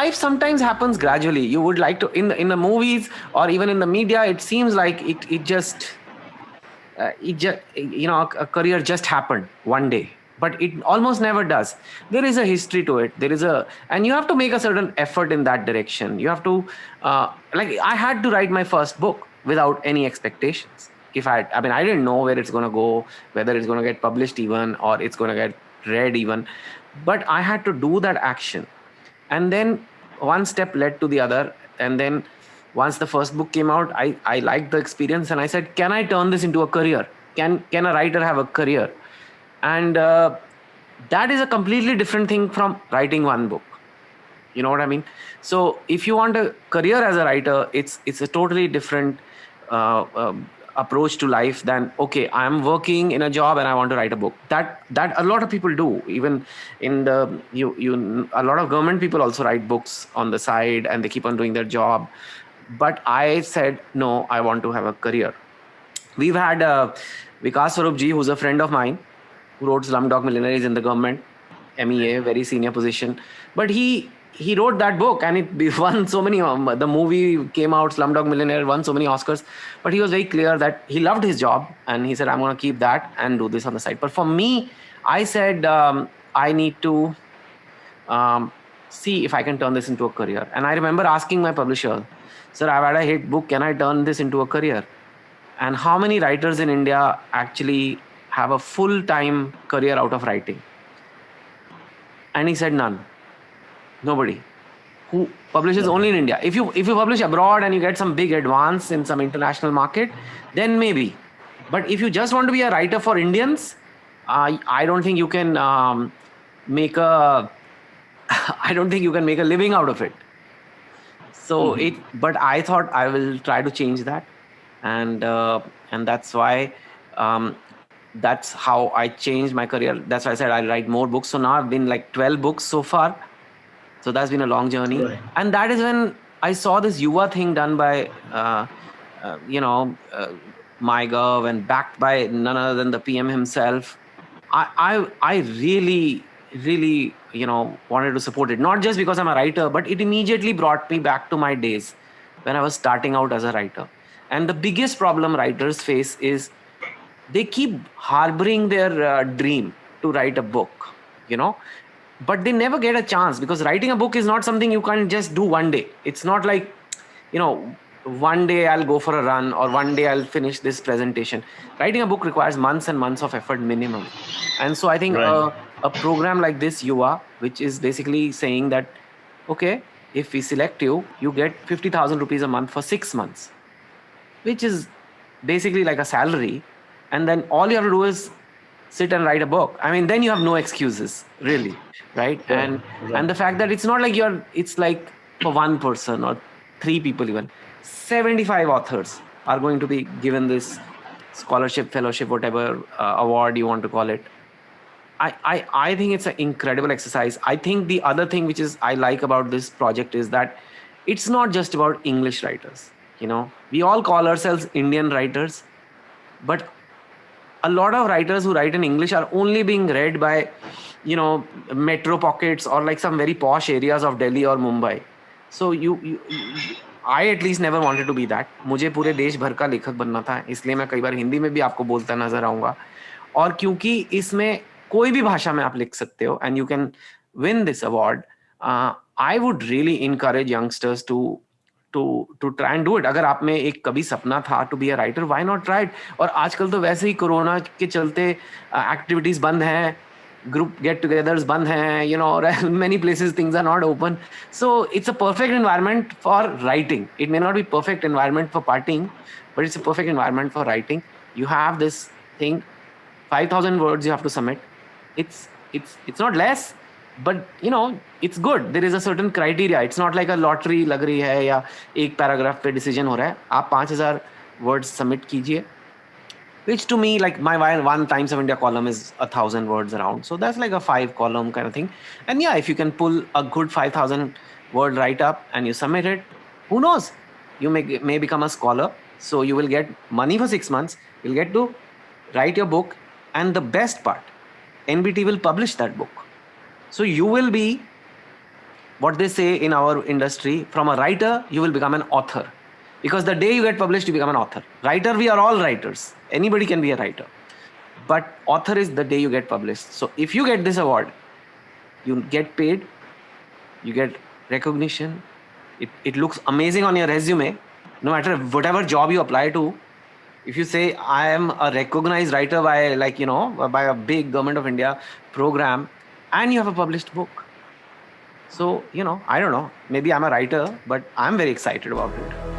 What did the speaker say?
Life sometimes happens gradually. You would like to, in the movies or even in the media, it seems like a career just happened one day, but it almost never does. There is a history to it. And you have to make a certain effort in that direction. You have to, like, I had to write my first book without any expectations. I didn't know where it's going to go, whether it's going to get published even, or it's going to get read even. But I had to do that action. And then one step led to the other. And then once the first book came out, I liked the experience, and I said, can I turn this into a career? Can a writer have a career? And that is a completely different thing from writing one book. You know what I mean? So if you want a career as a writer, it's a totally different approach to life than, okay, I'm working in a job and I want to write a book. That a lot of people do. Even in a lot of government people also write books on the side, and they keep on doing their job. But I said, no, I want to have a career. We've had Vikas Swarup ji, who's a friend of mine, who wrote Slumdog Millionaire, is in the government, MEA, very senior position. But he wrote that book, and it won so many. The movie came out, Slumdog Millionaire, won so many Oscars. But he was very clear that he loved his job, and he said, I'm going to keep that and do this on the side. But for me, I said, I need to see if I can turn this into a career. And I remember asking my publisher, sir, I've had a hit book. Can I turn this into a career? And how many writers in India actually have a full-time career out of writing? And he said, none. Nobody. Who publishes only in India. If you publish abroad and you get some big advance in some international market, then maybe. But if you just want to be a writer for Indians, I don't think you can make a living out of it. So but I thought I will try to change that, and that's why that's how I changed my career. That's why I said I'll write more books. So now I've been like 12 books so far. So that's been a long journey. Right. And that is when I saw this Yuva thing done by, MyGov, and backed by none other than the PM himself. I really, really, wanted to support it. Not just because I'm a writer, but it immediately brought me back to my days when I was starting out as a writer. And the biggest problem writers face is they keep harboring their dream to write a book, but they never get a chance, because writing a book is not something you can just do one day. It's not like, one day I'll go for a run, or one day I'll finish this presentation. Writing a book requires months and months of effort minimum. And so I think a program like this, Yuva, which is basically saying that, okay, if we select you, you get 50,000 rupees a month for 6 months, which is basically like a salary. And then all you have to do is sit and write a book. I mean, then you have no excuses, really, right? Yeah, and the fact that it's not like it's like for one person or 3 people even. 75 authors are going to be given this scholarship, fellowship, whatever award you want to call it. I think it's an incredible exercise. I think the other thing which is I like about this project is that it's not just about English writers. We all call ourselves Indian writers, but a lot of writers who write in English are only being read by, metro pockets or like some very posh areas of Delhi or Mumbai. So I at least never wanted to be that. मुझे पूरे देश भर का लेखक बनना था, इसलिए मैं कई बार हिंदी में भी आपको बोलता नजर आऊंगा. और क्योंकि इसमें कोई भी भाषा में आप लिख सकते हो, and you can win this award, I would really encourage youngsters to try and do it. अगर आप में एक कभी सपना था to be a writer, why not try it? और आजकल तो वैसे ही कोरोना के चलते एक्टिविटीज बंद हैं, group get-togethers band hai, many places things are not open. So it's a perfect environment for writing. It may not be perfect environment for partying, but it's a perfect environment for writing. You have this thing, 5,000 words you have to submit. It's not less, but it's good. There is a certain criteria. It's not like a lottery lag rahi hai ya ek paragraph pe decision ho raha hai. Aap 5,000 words submit kijiye. Which to me, like my one Times of India column is 1,000 words around. So that's like a 5-column kind of thing. And yeah, if you can pull a good 5,000 word write-up and you submit it, who knows? You may become a scholar. So you will get money for 6 months. You'll get to write your book. And the best part, NBT will publish that book. So you will be, what they say in our industry, from a writer, you will become an author. Because the day you get published, you become an author. Writer, we are all writers. Anybody can be a writer. But author is the day you get published. So if you get this award, you get paid, you get recognition. It looks amazing on your resume. No matter whatever job you apply to, if you say I am a recognized writer by, like, by a big Government of India program, and you have a published book. So, I don't know, maybe I'm a writer, but I'm very excited about it.